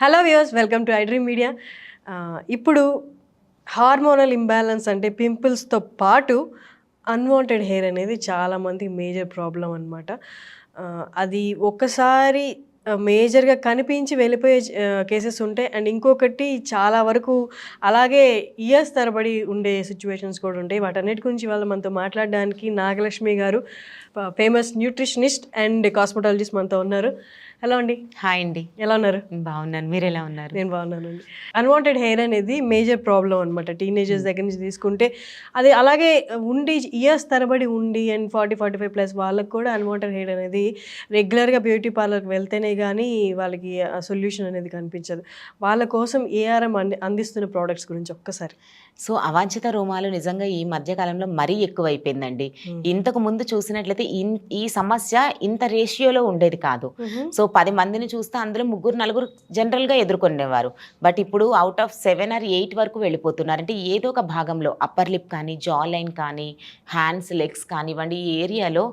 Hello viewers, welcome to iDream media. ఇప్పుడు hormonal imbalance అంటే పింపుల్స్తో పాటు అన్వాంటెడ్ హెయిర్ అనేది చాలామంది మేజర్ ప్రాబ్లం అనమాట. అది ఒక్కసారి మేజర్గా కనిపించి వెళ్ళిపోయే కేసెస్ ఉంటాయి. అండ్ ఇంకొకటి చాలా వరకు అలాగే ఇయర్స్ తరబడి ఉండే సిచ్యువేషన్స్ కూడా ఉంటాయి. వాటన్నిటి గురించి వాళ్ళు మనతో మాట్లాడడానికి నాగలక్ష్మి గారు, ఫేమస్ న్యూట్రిషనిస్ట్ అండ్ కాస్మెటాలజిస్ట్ మనతో ఉన్నారు. హలో అండి. హాయ్ అండి. ఎలా ఉన్నారు? బాగున్నాను, మీరు ఎలా ఉన్నారు? నేను బాగున్నానండి. అన్వాంటెడ్ హెయిర్ అనేది మేజర్ ప్రాబ్లం అనమాట. టీనేజర్స్ దగ్గర నుంచి తీసుకుంటే అది అలాగే ఉండి ఇయర్స్ తరబడి ఉండి అండ్ 40-45+ వాళ్ళకి కూడా అన్వాంటెడ్ హెయిర్ అనేది రెగ్యులర్గా బ్యూటీ పార్లర్కి వెళ్తేనే కానీ వాళ్ళకి ఆ సొల్యూషన్ అనేది కనిపించదు. వాళ్ళ కోసం ఏఆర్ఎం అందిస్తున్న ప్రోడక్ట్స్ గురించి ఒక్కసారి. సో అవాంఛిత రోమాలు నిజంగా ఈ మధ్యకాలంలో మరీ ఎక్కువైపోయిందండి. ఇంతకు ముందు చూసినట్లయితే ఈ సమస్య ఇంత రేషియోలో ఉండేది కాదు. సో 10 మందిని చూస్తే అందులో 3-4 జనరల్గా ఎదుర్కొనేవారు. బట్ ఇప్పుడు అవుట్ ఆఫ్ 7 or 8 వరకు వెళ్ళిపోతున్నారు. అంటే ఏదో ఒక భాగంలో అప్పర్ లిప్ కానీ, జా లైన్ కానీ, హ్యాండ్స్, లెగ్స్ కానివ్వండి, ఈ ఏరియాలో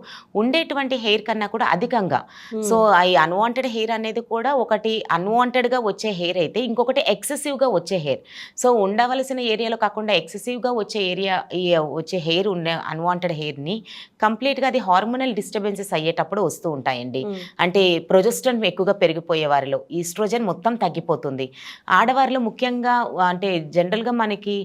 ఉండేటువంటి హెయిర్ కన్నా కూడా అధికంగా. సో ఈ అన్వాంటెడ్ హెయిర్ అనేది కూడా ఒకటి అన్వాంటెడ్గా వచ్చే హెయిర్ అయితే, ఇంకొకటి ఎక్సెసివ్గా వచ్చే హెయిర్. సో ఉండవలసిన ఏరియాలో కాకుండా ఎక్సెసివ్గా వచ్చే హెయిర్ ఉన్న అన్వాంటెడ్ హెయిర్ని కంప్లీట్గా అది హార్మోనల్ డిస్టర్బెన్సెస్ అయ్యేటప్పుడు వస్తూ ఉంటాయండి. అంటే ప్రొజెస్ట్రాన్ ఎక్కువగా పెరిగిపోయే వారిలో ఈస్ట్రోజన్ మొత్తం తగ్గిపోతుంది. ఆడవారిలో ముఖ్యంగా అంటే జనరల్గా మనకి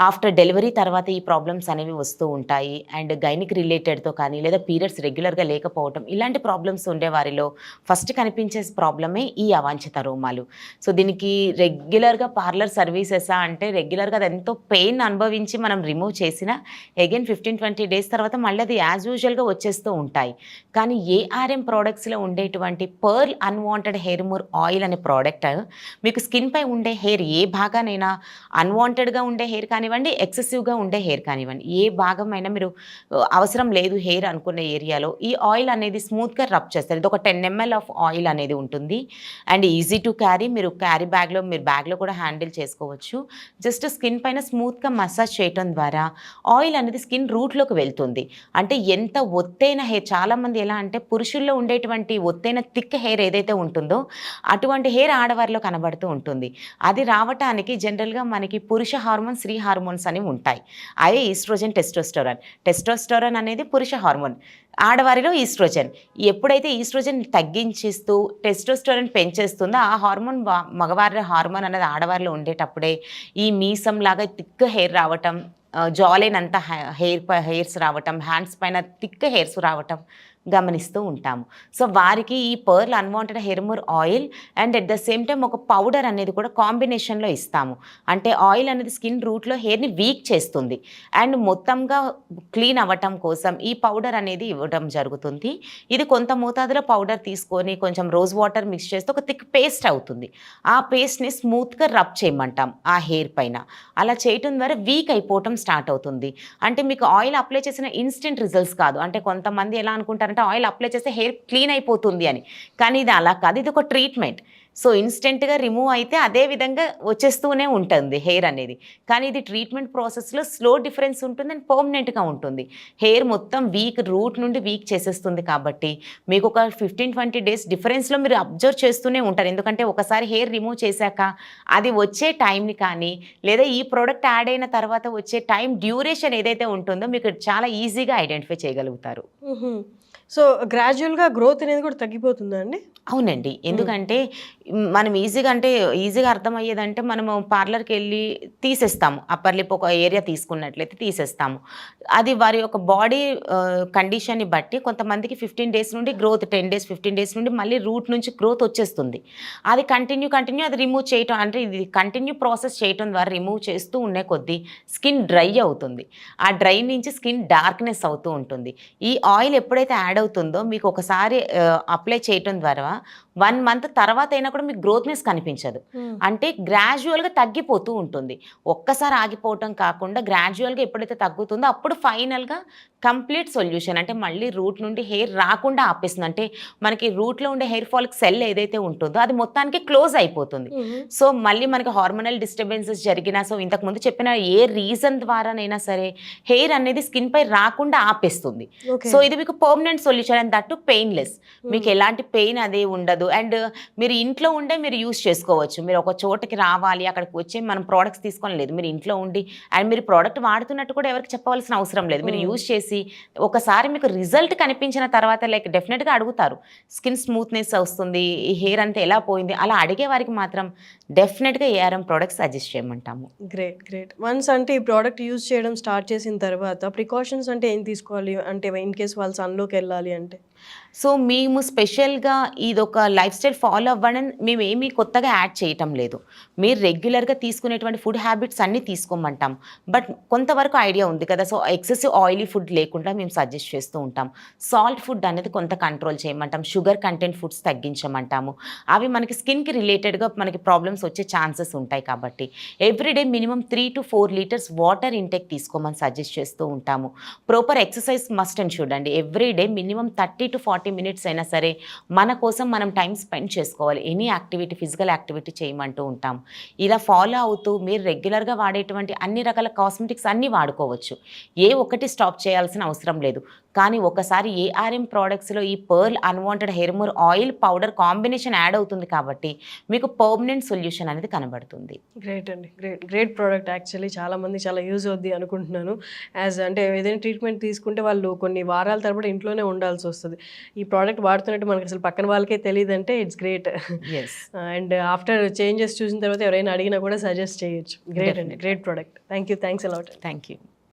ఆఫ్టర్ డెలివరీ తర్వాత ఈ ప్రాబ్లమ్స్ అనేవి వస్తూ ఉంటాయి. అండ్ గైనిక్ రిలేటెడ్తో కానీ, లేదా పీరియడ్స్ రెగ్యులర్గా లేకపోవటం, ఇలాంటి ప్రాబ్లమ్స్ ఉండే వారిలో ఫస్ట్ కనిపించే ప్రాబ్లమే ఈ అవాంఛిత రోమాలు. సో దీనికి రెగ్యులర్గా పార్లర్ సర్వీసెసా అంటే రెగ్యులర్గా అది ఎంతో పెయిన్ అనుభవించి మనం రిమూవ్ చేసినా అగైన్ 15-20 డేస్ తర్వాత మళ్ళీ అది యాజ్ యూజువల్గా వచ్చేస్తూ ఉంటాయి. కానీ ఏఆర్ఎం ప్రోడక్ట్స్లో ఉండేటువంటి pearl unwanted hair remover oil అనే ప్రోడక్ట్ మీకు స్కిన్పై ఉండే హెయిర్ ఏ భాగానైనా, అన్వాంటెడ్గా ఉండే హెయిర్ కానివ్వండి, ఎక్సెసివ్గా ఉండే హెయిర్ కానివ్వండి, ఏ భాగమైనా మీరు అవసరం లేదు హెయిర్ అనుకునే ఏరియాలో ఈ ఆయిల్ అనేది స్మూత్గా రబ్ చేస్తారు. ఇది ఒక 10 ml ఆఫ్ ఆయిల్ అనేది ఉంటుంది. అండ్ ఈజీ టు క్యారీ, మీరు క్యారీ బ్యాగ్లో, మీరు బ్యాగ్లో కూడా హ్యాండిల్ చేసుకోవచ్చు. జస్ట్ స్కిన్ పైన స్మూత్గా మసాజ్ చేయటం ద్వారా ఆయిల్ అనేది స్కిన్ రూట్లోకి వెళ్తుంది. అంటే ఎంత ఒత్తైన హెయిర్, చాలామంది ఎలా అంటే పురుషుల్లో ఉండేటువంటి ఒత్తైన థిక్ హెయిర్ ఏదైతే ఉంటుందో అటువంటి హెయిర్ ఆడవారిలో కనబడుతూ ఉంటుంది. అది రావటానికి జనరల్గా మనకి పురుష హార్మోన్, స్త్రీ హార్మోన్స్ అనేవి ఉంటాయి. అదే ఈస్ట్రోజన్, టెస్టోస్టెరాన్. టెస్టోస్టెరాన్ అనేది పురుష హార్మోన్, ఆడవారిలో ఈస్ట్రోజన్. ఎప్పుడైతే ఈస్ట్రోజన్ తగ్గించేస్తూ టెస్టోస్టెరాన్ పెంచేస్తుందో ఆ హార్మోన్, మగవారి హార్మోన్ అనేది ఆడవారిలో ఉండేటప్పుడే ఈ మీసం లాగా థిక్ హెయిర్ రావటం, జాలైన్ అంతా హెయిర్స్ రావటం, హ్యాండ్స్ పైన థిక్ హెయిర్స్ రావటం గమనిస్తూ ఉంటాము. సో వారికి ఈ pearl unwanted hair remover oil and at the same time ఒక పౌడర్ అనేది కూడా కాంబినేషన్లో ఇస్తాము. అంటే ఆయిల్ అనేది స్కిన్ రూట్లో హెయిర్ని వీక్ చేస్తుంది అండ్ మొత్తంగా క్లీన్ అవ్వటం కోసం ఈ పౌడర్ అనేది ఇవ్వడం జరుగుతుంది. ఇది కొంత మోతాదులో పౌడర్ తీసుకొని కొంచెం రోజ్ వాటర్ మిక్స్ చేస్తే ఒక థిక్ పేస్ట్ అవుతుంది. ఆ పేస్ట్ని స్మూత్గా రబ్ చేయమంటాం ఆ హెయిర్ పైన. అలా చేయటం ద్వారా వీక్ అయిపోవటం స్టార్ట్ అవుతుంది. అంటే మీకు ఆయిల్ అప్లై చేసిన ఇన్స్టెంట్ రిజల్ట్స్ కాదు. అంటే కొంతమంది ఎలా అనుకుంటారంటే ఆయిల్ అప్లై చేస్తే హెయిర్ క్లీన్ అయిపోతుంది అని, కానీ ఇది అలా కాదు. ఇది ఒక ట్రీట్మెంట్. సో ఇన్స్టెంట్గా రిమూవ్ అయితే అదే విధంగా వచ్చేస్తూనే ఉంటుంది హెయిర్ అనేది. కానీ ఇది ట్రీట్మెంట్ ప్రాసెస్లో స్లో డిఫరెన్స్ ఉంటుంది అండ్ పర్మనెంట్గా ఉంటుంది. హెయిర్ మొత్తం రూట్ నుండి వీక్ చేసేస్తుంది. కాబట్టి మీకు ఒక 15-20 డేస్ డిఫరెన్స్లో మీరు అబ్జర్వ్ చేస్తూనే ఉంటారు. ఎందుకంటే ఒకసారి హెయిర్ రిమూవ్ చేశాక అది వచ్చే టైంని కానీ, లేదా ఈ ప్రోడక్ట్ యాడ్ అయిన తర్వాత వచ్చే టైం డ్యూరేషన్ ఏదైతే ఉంటుందో మీకు చాలా ఈజీగా ఐడెంటిఫై చేయగలుగుతారు. సో గ్రాడ్యువల్గా గ్రోత్ అనేది కూడా తగ్గిపోతుందా అండి? అవునండి. ఎందుకంటే మనం ఈజీగా అర్థమయ్యేదంటే మనము పార్లర్కి వెళ్ళి తీసేస్తాము. అప్పర్ లిప్ ఒక ఏరియా తీసుకున్నట్లయితే తీసేస్తాము. అది వారి యొక్క బాడీ కండిషన్ని బట్టి కొంతమందికి 15 డేస్ నుండి గ్రోత్, 10 డేస్ 15 డేస్ నుండి మళ్ళీ రూట్ నుంచి గ్రోత్ వచ్చేస్తుంది. అది కంటిన్యూ అది రిమూవ్ చేయటం, అంటే ఇది కంటిన్యూ ప్రాసెస్ చేయటం ద్వారా రిమూవ్ చేస్తూ ఉండే కొద్దీ స్కిన్ డ్రై అవుతుంది. ఆ డ్రై నుంచి స్కిన్ డార్క్నెస్ అవుతూ ఉంటుంది. ఈ ఆయిల్ ఎప్పుడైతే యాడ్ అవుతుందో మీకు ఒకసారి అప్లై చేయటం ద్వారా 1 మంత్ తర్వాత అయినా కూడా మీకు గ్రోత్నెస్ కనిపించదు. అంటే గ్రాడ్యువల్గా తగ్గిపోతూ ఉంటుంది. ఒక్కసారి ఆగిపోవటం కాకుండా గ్రాడ్యువల్గా ఎప్పుడైతే తగ్గుతుందో అప్పుడు ఫైనల్గా కంప్లీట్ సొల్యూషన్, అంటే మళ్ళీ రూట్ నుండి హెయిర్ రాకుండా ఆపేస్తుంది. అంటే మనకి రూట్లో ఉండే హెయిర్ ఫాలిక్ సెల్ ఏదైతే ఉంటుందో అది మొత్తానికి క్లోజ్ అయిపోతుంది. సో మళ్ళీ మనకి హార్మోనల్ డిస్టర్బెన్సెస్ జరిగినా, సో ఇంతకుముందు చెప్పిన ఏ రీజన్ ద్వారానైనా సరే హెయిర్ అనేది స్కిన్ పై రాకుండా ఆపేస్తుంది. సో ఇది మీకు permanent solution and that painless. మీకు ఎలాంటి పెయిన్ అదే ఉండదు. అండ్ మీరు ఇంట్లో ఉండే మీరు యూస్ చేసుకోవచ్చు. మీరు ఒక చోటకి రావాలి, అక్కడికి వచ్చి మనం ప్రోడక్ట్స్ తీసుకోని లేదు. మీరు ఇంట్లో ఉండి అండ్ మీరు ప్రోడక్ట్ వాడుతున్నట్టు కూడా ఎవరికి చెప్పవలసిన అవసరం లేదు. మీరు యూస్ చేసి ఒకసారి మీకు రిజల్ట్ కనిపించిన తర్వాత లైక్ డెఫినెట్గా అడుగుతారు, స్కిన్ స్మూత్నెస్ వస్తుంది, ఈ హెయిర్ అంతా ఎలా పోయింది, అలా అడిగే వారికి మాత్రం డెఫినెట్గా ఏఆర్ఎం ప్రోడక్ట్స్ సజెస్ట్ చేయమంటాము. Great great. వన్స్ అంటే ఈ ప్రోడక్ట్ యూజ్ చేయడం స్టార్ట్ చేసిన తర్వాత ప్రికాషన్స్ అంటే ఏం తీసుకోవాలి, అంటే ఇన్ కేస్ వాళ్ళు సన్లోకి వెళ్ళాలి అంటే? సో మేము స్పెషల్గా ఇదొక లైఫ్ స్టైల్ ఫాలో అవ్వడం మేము ఏమీ కొత్తగా యాడ్ చేయటం లేదు. మీరు రెగ్యులర్గా తీసుకునేటువంటి ఫుడ్ హ్యాబిట్స్ అన్నీ తీసుకోమంటాం. బట్ కొంతవరకు ఐడియా ఉంది కదా, సో ఎక్సెసివ్ ఆయిలీ ఫుడ్ లేకుండా మేము సజెస్ట్ చేస్తూ ఉంటాం. సాల్ట్ ఫుడ్ అనేది కొంత కంట్రోల్ చేయమంటాం. షుగర్ కంటెంట్ ఫుడ్స్ తగ్గించమంటాము. అవి మనకి స్కిన్కి రిలేటెడ్గా మనకి ప్రాబ్లమ్స్ వచ్చే ఛాన్సెస్ ఉంటాయి కాబట్టి everyday minimum 3 to 4 litres water intake తీసుకోమని సజెస్ట్ చేస్తూ ఉంటాము. Proper exercise must and should అండి. ఎవ్రీడే మినిమం 30 to 40 మినిట్స్ అయినా సరే మన కోసం మనం టైం స్పెండ్ చేసుకోవాలి. ఎనీ యాక్టివిటీ, ఫిజికల్ యాక్టివిటీ చేయమంటూ ఉంటాం. ఇలా ఫాలో అవుతూ మీరు రెగ్యులర్గా వాడేటువంటి అన్ని రకాల కాస్మెటిక్స్ అన్నీ వాడుకోవచ్చు. ఏ ఒక్కటి స్టాప్ చేయాల్సిన అవసరం లేదు. కానీ ఒకసారి ఏఆర్ఎం ప్రోడక్ట్స్లో ఈ pearl unwanted hair remover oil powder combination add అవుతుంది కాబట్టి మీకు పర్మనెంట్ సొల్యూషన్ అనేది కనబడుతుంది. గ్రేట్ అండి, గ్రేట్ గ్రేట్ ప్రోడక్ట్. యాక్చువల్లీ చాలామంది చాలా యూజ్ అవుద్ది అనుకుంటున్నాను. యాజ్ అంటే ఏదైనా ట్రీట్మెంట్ తీసుకుంటే వాళ్ళు కొన్ని వారాల తరబడి ఇంట్లోనే ఉండాల్సి వస్తుంది. ఈ ప్రోడక్ట్ వాడుతున్నట్టు మనకి అసలు పక్కన వాళ్ళకే తెలియదంటే it's great. And after changes చూసిన తర్వాత ఎవరైనా అడిగినా కూడా సజెస్ట్ చేయొచ్చు. గ్రేట్ అండి, great product. Thank you, thanks a lot. Thank you.